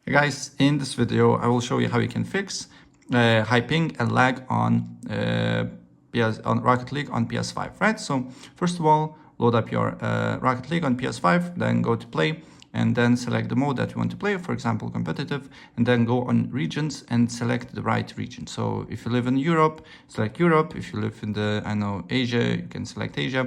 Hey guys, in this video I will show you how you can fix high ping and lag on Rocket League on PS5, right? So first of all, load up your Rocket League on PS5, then go to play and then select the mode that you want to play, for example competitive, and then go on regions and select the right region. So if you live in Europe, select Europe. If you live in Asia, you can select Asia.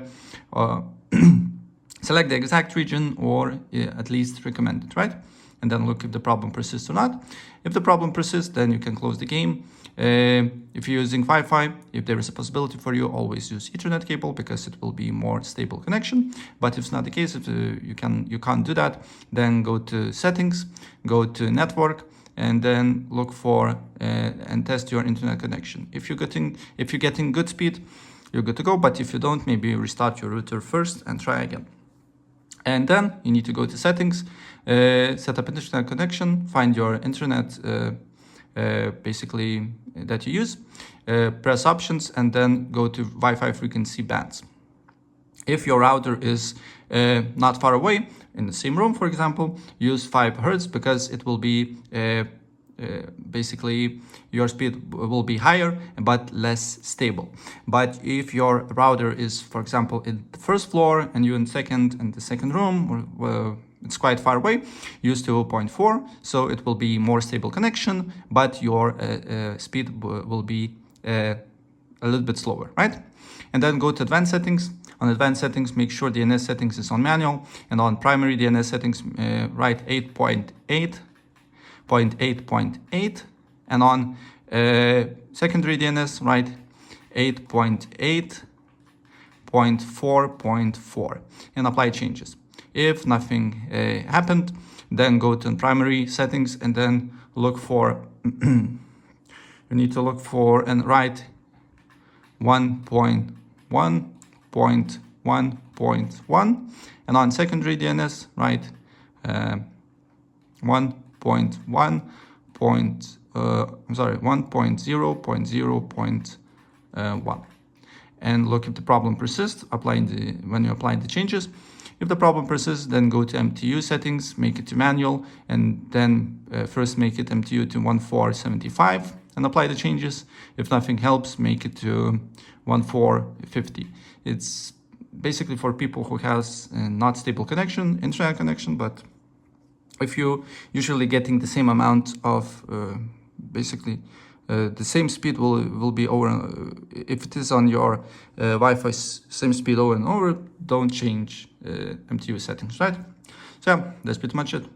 Select the exact region or at least recommended, right? And then look if the problem persists or not. If the problem persists, then you can close the game. If you're using Wi-Fi, if there is a possibility for you, always use Ethernet cable because it will be more stable connection. But if it's not the case, if you can't do that, then go to settings, go to network, and then look for and test your internet connection. If you're getting good speed, you're good to go. But if you don't, maybe restart your router first and try again. And then you need to go to settings, set up internet connection, find your internet basically that you use, press options, and then go to Wi-Fi frequency bands. If your router is not far away, in the same room, for example, use 5 Hertz because it will be basically your speed will be higher but less stable. But if your router is, for example, in the first floor and you're in the second room, or it's quite far away, use 2.4, so it will be more stable connection, but your speed will be a little bit slower, right? And then go to advanced settings. On advanced settings, make sure DNS settings is on manual, and on primary DNS settings, write 8.8.8, and on secondary DNS, write 8.8.4.4, and apply changes. If nothing happened, then go to primary settings and then look for, you need to look for and write 1.1.1.1, and on secondary DNS, write 1.0.0.1, and look if the problem persists. When you apply the changes. If the problem persists, then go to MTU settings, make it to manual, and then first make it MTU to 1475 and apply the changes. If nothing helps, make it to 1450. It's basically for people who has not stable connection, internet connection, but if you usually getting the same amount of the same speed will be over. If it is on your Wi-Fi same speed over and over, don't change MTU settings, right? So yeah, that's pretty much it.